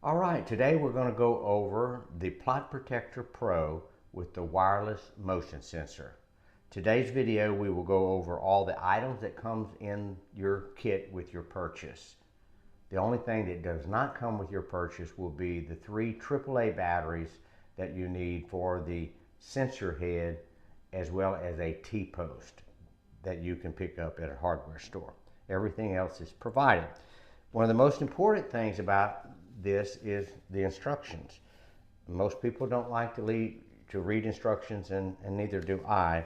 All right, today we're going to go over the Plot Protector Pro with the wireless motion sensor. Today's video we will go over all the items that comes in your kit with your purchase. The only thing that does not come with your purchase will be the 3 AAA batteries that you need for the sensor head, as well as a T-post that you can pick up at a hardware store. Everything else is provided. One of the most important things about this is the instructions. Most people don't like to read instructions, and neither do I.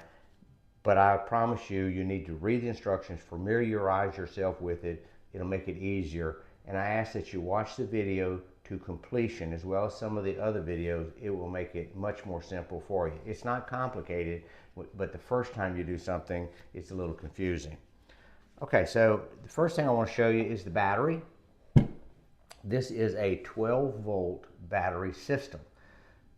But I promise you, you need to read the instructions, familiarize yourself with it. It'll make it easier. And I ask that you watch the video to completion, as well as some of the other videos. It will make it much more simple for you. It's not complicated, but the first time you do something, it's a little confusing. Okay, so the first thing I want to show you is the battery. This is a 12-volt battery system.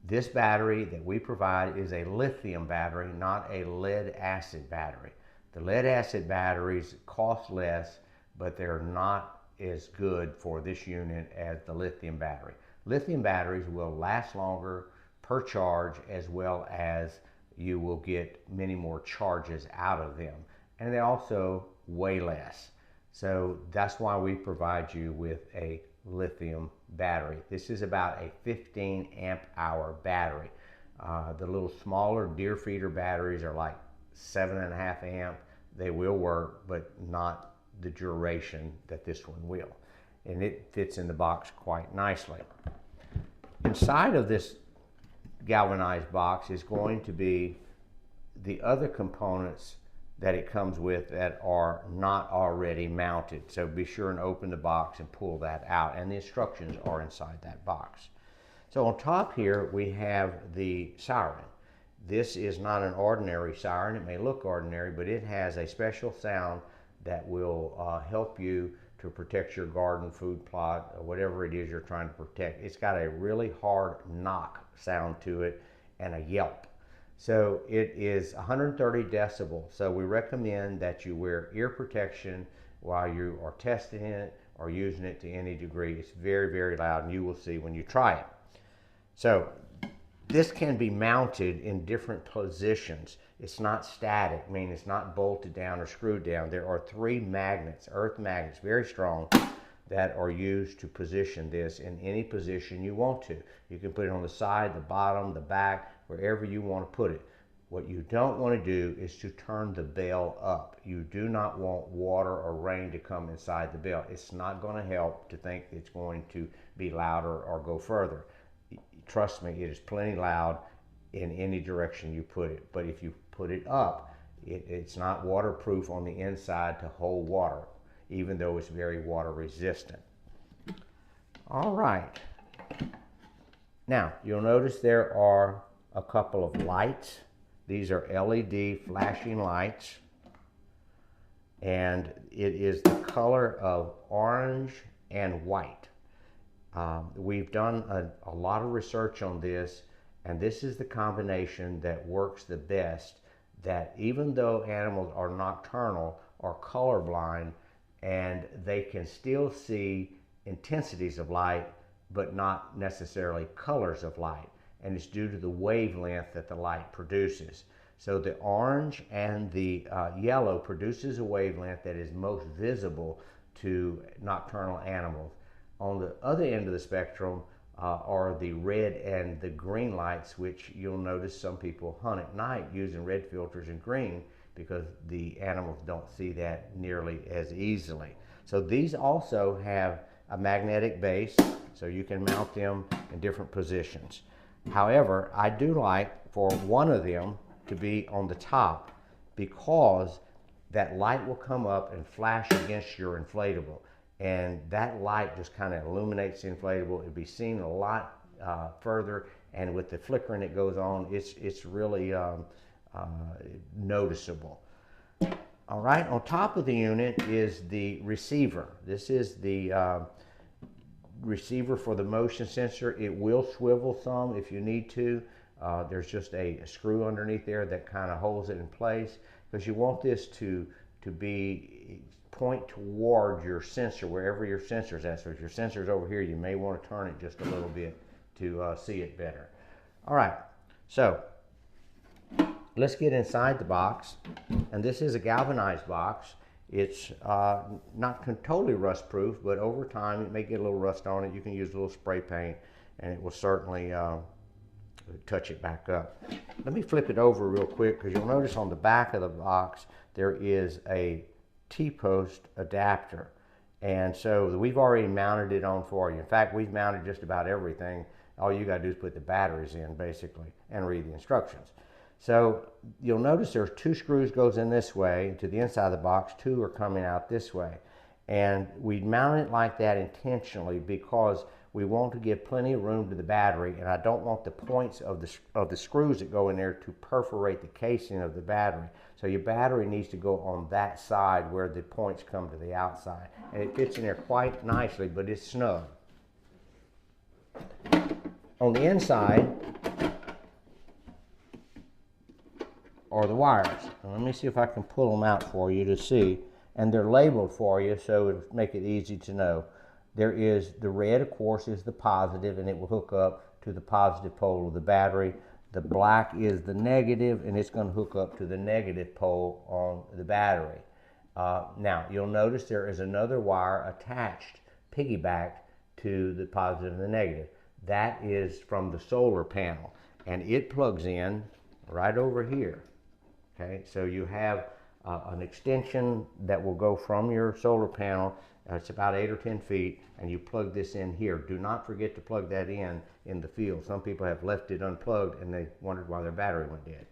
This battery that we provide is a lithium battery, not a lead-acid battery. The lead-acid batteries cost less, but they're not as good for this unit as the lithium battery. Lithium batteries will last longer per charge, as well as you will get many more charges out of them. And they also weigh less. So that's why we provide you with a lithium battery. This is about a 15 amp hour battery. The little smaller deer feeder batteries are like 7.5 amp. They will work, but not the duration that this one will. And it fits in the box quite nicely. Inside of this galvanized box is going to be the other components that it comes with that are not already mounted. So be sure and open the box and pull that out, and the instructions are inside that box. So on top here we have the siren. This is not an ordinary siren. It may look ordinary, but it has a special sound that will help you to protect your garden, food plot, or whatever it is you're trying to protect. It's got a really hard knock sound to it and a yelp. So it is 130 decibels. So we recommend that you wear ear protection while you are testing it or using it to any degree. It's very, very loud, and you will see when you try it. So this can be mounted in different positions. It's not static, meaning it's not bolted down or screwed down. There are 3 magnets, earth magnets, very strong, that are used to position this in any position you want to. You can put it on the side, the bottom, the back, wherever you want to put it. What you don't want to do is to turn the bell up. You do not want water or rain to come inside the bell. It's not going to help to think it's going to be louder or go further. Trust me, it is plenty loud in any direction you put it. But if you put it up, it's not waterproof on the inside to hold water, even though it's very water resistant. All right. Now, you'll notice there are a couple of lights. These are LED flashing lights, and it is the color of orange and white. We've done a lot of research on this, and this is the combination that works the best, that even though animals are nocturnal or colorblind, and they can still see intensities of light, but not necessarily colors of light. And it's due to the wavelength that the light produces. So the orange and the yellow produces a wavelength that is most visible to nocturnal animals. On the other end of the spectrum are the red and the green lights, which you'll notice some people hunt at night using red filters and green, because the animals don't see that nearly as easily. So these also have a magnetic base, so you can mount them in different positions. However, I do like for one of them to be on the top, because that light will come up and flash against your inflatable. And that light just kind of illuminates the inflatable. It'll be seen a lot further, and with the flickering that goes on, it's really noticeable. All right, on top of the unit is the receiver. This is the receiver for the motion sensor. It will swivel some if you need to. There's just a screw underneath there that kind of holds it in place, because you want this to be point toward your sensor, wherever your sensor is at. So if your sensor is over here, you may want to turn it just a little bit to see it better. All right, so let's get inside the box. And this is a galvanized box. It's not totally rust proof, but over time it may get a little rust on it. You can use a little spray paint and it will certainly touch it back up. Let me flip it over real quick, because you'll notice on the back of the box there is a T-post adapter. And so we've already mounted it on for you. In fact, we've mounted just about everything. All you got to do is put the batteries in, basically, and read the instructions. So you'll notice there's 2 screws goes in this way to the inside of the box, 2 are coming out this way. And we mount it like that intentionally because we want to give plenty of room to the battery, and I don't want the points of the screws that go in there to perforate the casing of the battery. So your battery needs to go on that side where the points come to the outside. And it fits in there quite nicely, but it's snug. On the inside are the wires. Now let me see if I can pull them out for you to see. And they're labeled for you, so it'll make it easy to know. There is the red, of course, is the positive, and it will hook up to the positive pole of the battery. The black is the negative, and it's going to hook up to the negative pole on the battery. Now, you'll notice there is another wire attached, piggybacked to the positive and the negative. That is from the solar panel, and it plugs in right over here. Okay, so you have an extension that will go from your solar panel. It's about 8 or 10 feet, and you plug this in here. Do not forget to plug that in the field. Some people have left it unplugged and they wondered why their battery went dead.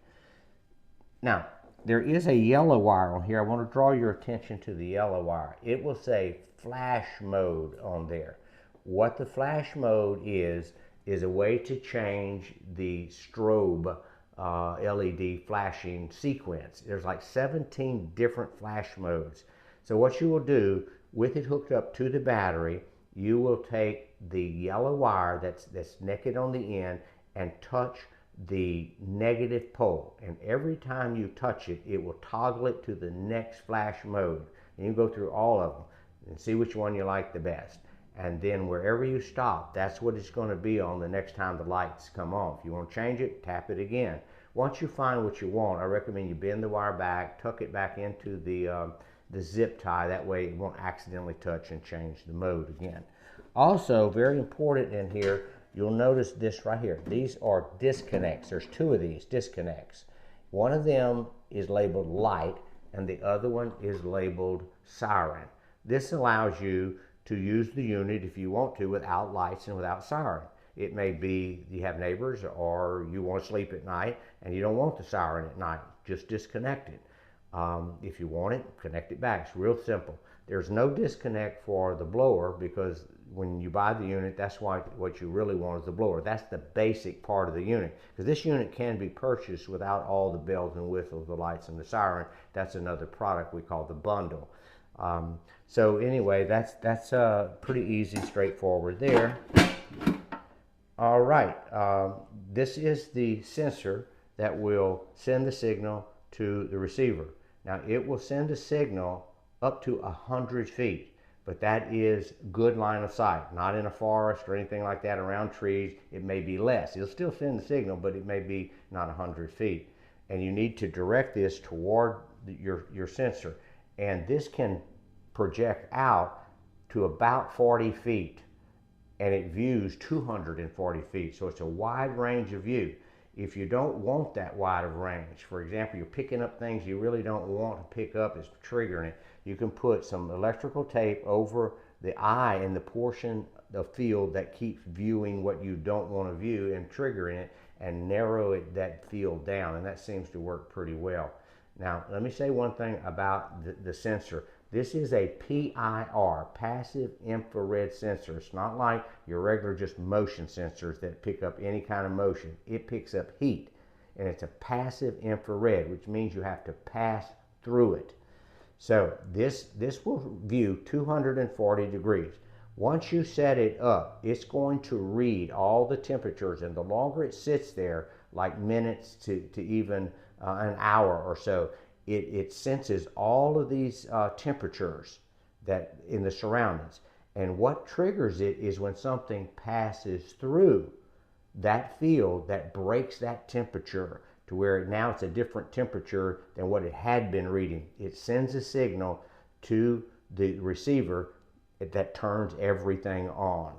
Now, there is a yellow wire on here. I want to draw your attention to the yellow wire. It will say flash mode on there. What the flash mode is a way to change the strobe LED flashing sequence. There's like 17 different flash modes. So what you will do, with it hooked up to the battery, you will take the yellow wire that's naked on the end and touch the negative pole. And every time you touch it, it will toggle it to the next flash mode. And you go through all of them and see which one you like the best. And then wherever you stop, that's what it's going to be on the next time the lights come on. If you want to change it, tap it again. Once you find what you want, I recommend you bend the wire back, tuck it back into the zip tie. That way it won't accidentally touch and change the mode again. Also, very important in here, you'll notice this right here. These are disconnects. There's 2 of these disconnects. One of them is labeled light, and the other one is labeled siren. This allows you to use the unit if you want to without lights and without siren. It may be you have neighbors or you want to sleep at night and you don't want the siren at night. Just disconnect it. If you want it, connect it back. It's real simple. There's no disconnect for the blower, because when you buy the unit, that's why what you really want is the blower. That's the basic part of the unit, because this unit can be purchased without all the bells and whistles, the lights and the siren. That's another product we call the bundle. So anyway, that's pretty easy, straightforward there. All right, this is the sensor that will send the signal to the receiver. Now, it will send a signal up to 100 feet, but that is good line of sight, not in a forest or anything like that around trees. It may be less. It'll still send the signal, but it may be not 100 feet. And you need to direct this toward your sensor. And this can project out to about 40 feet, and it views 240 feet. So it's a wide range of view. If you don't want that wide of range, for example, you're picking up things you really don't want to pick up, it's triggering it, you can put some electrical tape over the eye in the portion of field that keeps viewing what you don't want to view and triggering it, and narrow that field down, and that seems to work pretty well. Now, let me say one thing about the sensor. This is a PIR, passive infrared sensor. It's not like your regular just motion sensors that pick up any kind of motion. It picks up heat, and it's a passive infrared, which means you have to pass through it. So this will view 240 degrees. Once you set it up, it's going to read all the temperatures, and the longer it sits there, like minutes to even an hour or so, it senses all of these temperatures, that in the surroundings. And what triggers it is when something passes through that field that breaks that temperature to where now it's a different temperature than what it had been reading. It sends a signal to the receiver that turns everything on.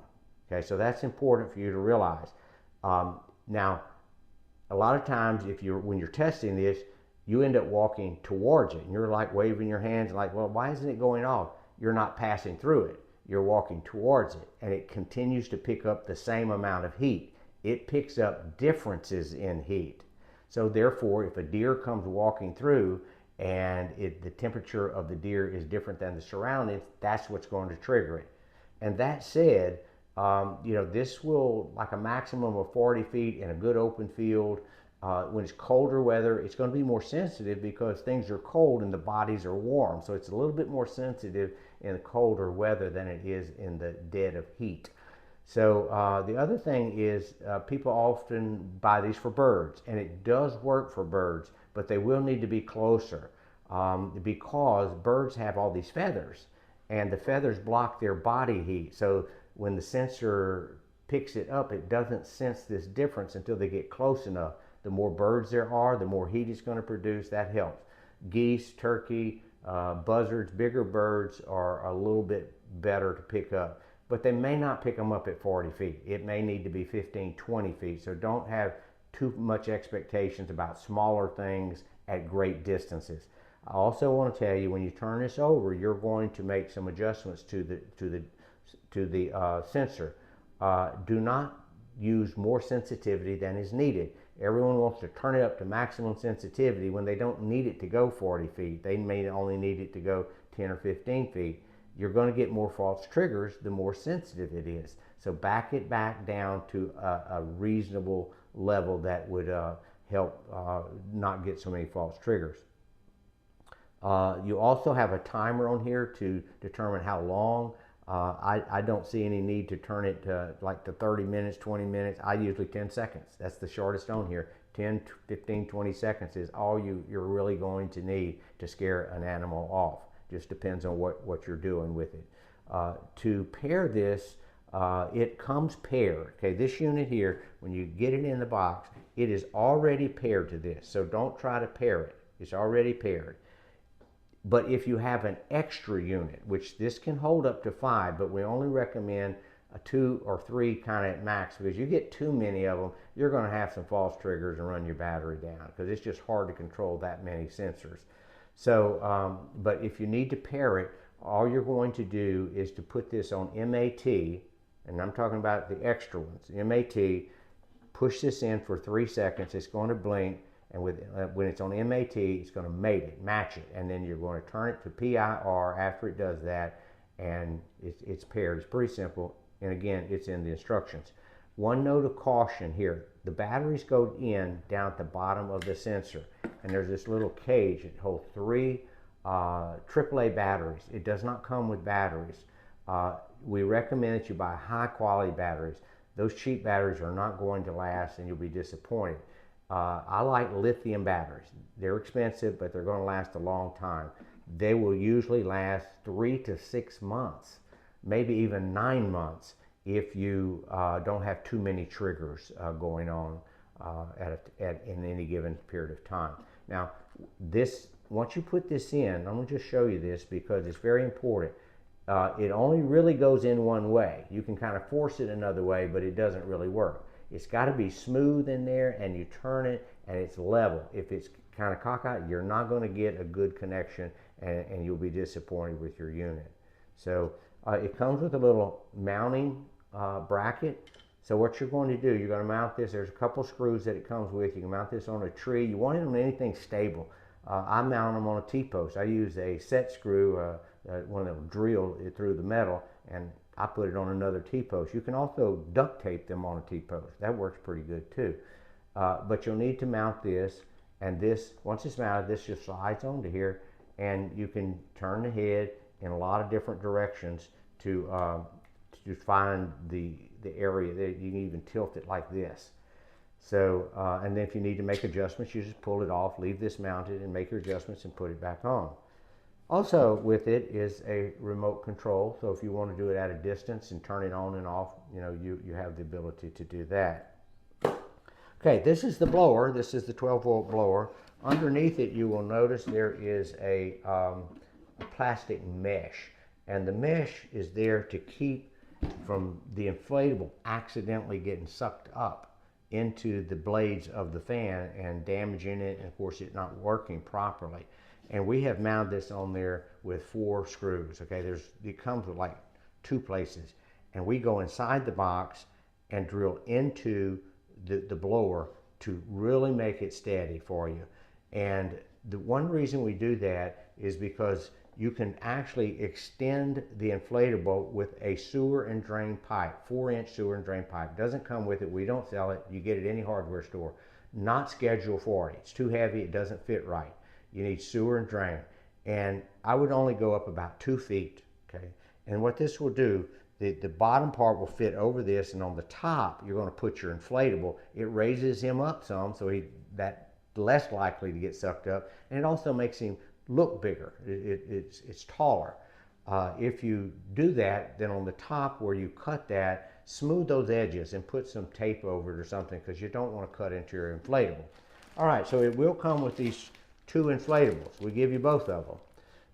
Okay, so that's important for you to realize. Now, a lot of times, when you're testing this, you end up walking towards it, and you're like waving your hands, like, well, why isn't it going off? You're not passing through it. You're walking towards it, and it continues to pick up the same amount of heat. It picks up differences in heat. So therefore, if a deer comes walking through and the temperature of the deer is different than the surroundings, that's what's going to trigger it. And that said, this will, like a maximum of 40 feet in a good open field. When it's colder weather, it's going to be more sensitive because things are cold and the bodies are warm. So it's a little bit more sensitive in the colder weather than it is in the dead of heat. So the other thing is people often buy these for birds, and it does work for birds, but they will need to be closer because birds have all these feathers, and the feathers block their body heat. So when the sensor picks it up, it doesn't sense this difference until they get close enough. The more birds there are, the more heat it's going to produce. That helps. Geese, turkey, buzzards, bigger birds are a little bit better to pick up, but they may not pick them up at 40 feet. It may need to be 15, 20 feet. So don't have too much expectations about smaller things at great distances. I also want to tell you, when you turn this over, you're going to make some adjustments to the sensor. Do not use more sensitivity than is needed. Everyone wants to turn it up to maximum sensitivity when they don't need it to go 40 feet. They may only need it to go 10 or 15 feet. You're going to get more false triggers the more sensitive it is. So back it back down to a reasonable level that would help not get so many false triggers. You also have a timer on here to determine how long. I don't see any need to turn it to like to 30 minutes, 20 minutes. I usually 10 seconds. That's the shortest on here. 10, 15, 20 seconds is all you're really going to need to scare an animal off. Just depends on what you're doing with it. To pair this, it comes paired. Okay, this unit here, when you get it in the box, it is already paired to this. So don't try to pair it. It's already paired. But if you have an extra unit, which this can hold up to 5, but we only recommend a 2 or 3 kind of at max, because you get too many of them, you're going to have some false triggers and run your battery down, because it's just hard to control that many sensors. So, but if you need to pair it, all you're going to do is to put this on MAT, and I'm talking about the extra ones. MAT, push this in for 3 seconds, it's going to blink, and when it's on MAT, it's going to mate it, match it, and then you're going to turn it to PIR after it does that, and it's paired. It's pretty simple, and again, it's in the instructions. One note of caution here, the batteries go in down at the bottom of the sensor, and there's this little cage that holds 3 AAA batteries. It does not come with batteries. We recommend that you buy high quality batteries. Those cheap batteries are not going to last, and you'll be disappointed. I like lithium batteries. They're expensive, but they're going to last a long time. They will usually last 3 to 6 months, maybe even 9 months, if you don't have too many triggers going on in any given period of time. Now, once you put this in, I'm going to just show you this because it's very important. It only really goes in one way. You can kind of force it another way, but it doesn't really work. It's got to be smooth in there, and you turn it and it's level. If it's kind of cockeyed, you're not going to get a good connection, and you'll be disappointed with your unit. So it comes with a little mounting bracket. So what you're going to do, you're going to mount this. There's a couple screws that it comes with. You can mount this on a tree. You want it on anything stable. I mount them on a T-post. I use a set screw, one that will drill it through the metal, and I put it on another T-post. You can also duct tape them on a T-post. That works pretty good too. But you'll need to mount this, and this, once it's mounted, this just slides onto here, and you can turn the head in a lot of different directions to find the area. That you can even tilt it like this. So, and then if you need to make adjustments, you just pull it off, leave this mounted, and make your adjustments and put it back on. Also with it is a remote control, so if you want to do it at a distance and turn it on and off, you have the ability to do that. Okay, this is the blower. This is the 12-volt blower. Underneath it, you will notice there is a plastic mesh, and the mesh is there to keep from the inflatable accidentally getting sucked up into the blades of the fan and damaging it, and of course it not working properly. And we have mounted this on there with 4 screws. Okay, it comes with like 2 places, and we go inside the box and drill into the blower to really make it steady for you. And the one reason we do that is because you can actually extend the inflatable with a sewer and drain pipe, 4-inch sewer and drain pipe. Doesn't come with it, we don't sell it, you get it at any hardware store. Not scheduled for it, it's too heavy, it doesn't fit right. You need sewer and drain. And I would only go up about 2 feet, okay? And what this will do, the bottom part will fit over this, and on the top, you're gonna put your inflatable. It raises him up some, so that's less likely to get sucked up, and it also makes him look bigger. It's taller. If you do that, then on the top where you cut that, smooth those edges and put some tape over it or something, because you don't want to cut into your inflatable. All right, so it will come with these 2 inflatables. We give you both of them.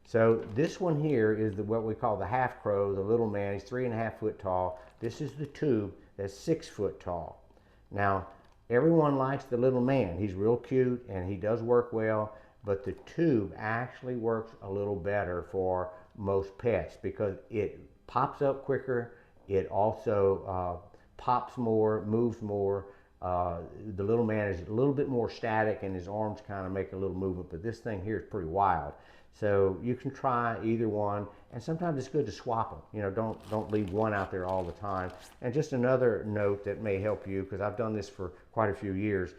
So this one here is what we call the half crow, the little man. He's 3.5 foot tall. This is the tube that's 6 foot tall. Now, everyone likes the little man. He's real cute and he does work well, but the tube actually works a little better for most pets because it pops up quicker. It also pops more, moves more. The little man is a little bit more static and his arms kind of make a little movement, but this thing here is pretty wild. So you can try either one, and sometimes it's good to swap them. Don't leave one out there all the time. And just another note that may help you, because I've done this for quite a few years.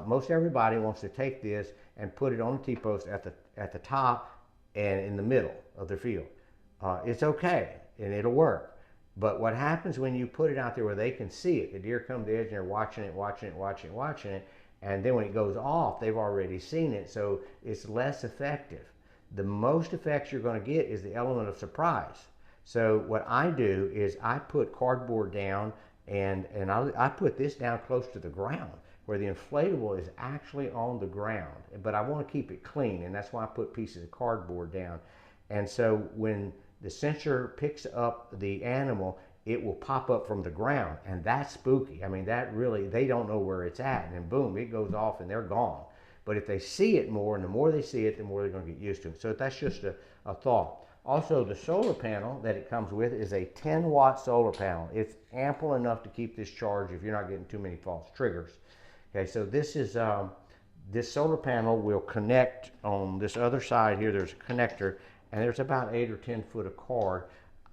Most everybody wants to take this and put it on the T-post at the top and in the middle of their field. It's okay, and it'll work. But what happens when you put it out there where they can see it, the deer come to the edge and they're watching it, and then when it goes off, they've already seen it, so it's less effective. The most effects you're going to get is the element of surprise. So what I do is I put cardboard down, and I put this down close to the ground where the inflatable is actually on the ground, but I want to keep it clean, and that's why I put pieces of cardboard down. And so when the sensor picks up the animal, it will pop up from the ground, and that's spooky. I mean, that really, they don't know where it's at, and then boom, it goes off and they're gone. But if they see it more, and the more they see it, the more they're going to get used to it. So that's just a thought. Also, the solar panel that it comes with is a 10-watt solar panel. It's ample enough to keep this charged if you're not getting too many false triggers. Okay, so this is this solar panel will connect on this other side here. There's a connector, and there's about 8 or 10 foot of cord.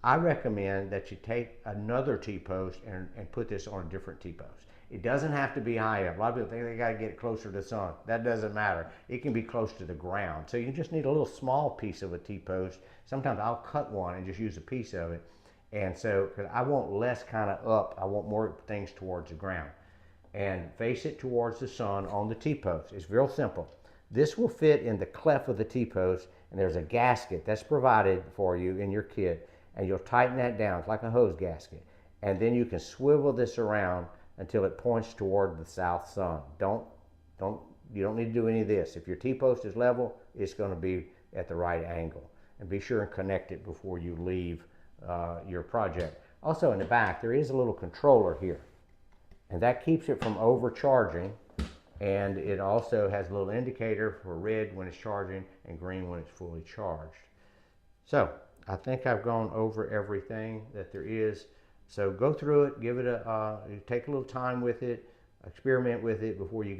I recommend that you take another T-post and put this on a different T-post. It doesn't have to be high up. A lot of people think they got to get it closer to the sun. That doesn't matter. It can be close to the ground. So you just need a little small piece of a T-post. Sometimes I'll cut one and just use a piece of it. And so, because I want less kind of up, I want more things towards the ground. And face it towards the sun on the T-post. It's real simple. This will fit in the cleft of the T-post, and there's a gasket that's provided for you in your kit, and you'll tighten that down. It's like a hose gasket. And then you can swivel this around until it points toward the south sun. You don't need to do any of this. If your T-post is level, it's going to be at the right angle. And be sure and connect it before you leave your project. Also in the back, there is a little controller here, and that keeps it from overcharging. And it also has a little indicator for red when it's charging and green when it's fully charged. So I think I've gone over everything that there is. So go through it, give it take a little time with it, experiment with it before you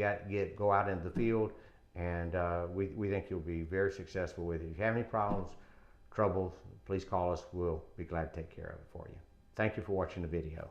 go out into the field, and we think you'll be very successful with it. If you have any problems, troubles, please call us. We'll be glad to take care of it for you. Thank you for watching the video.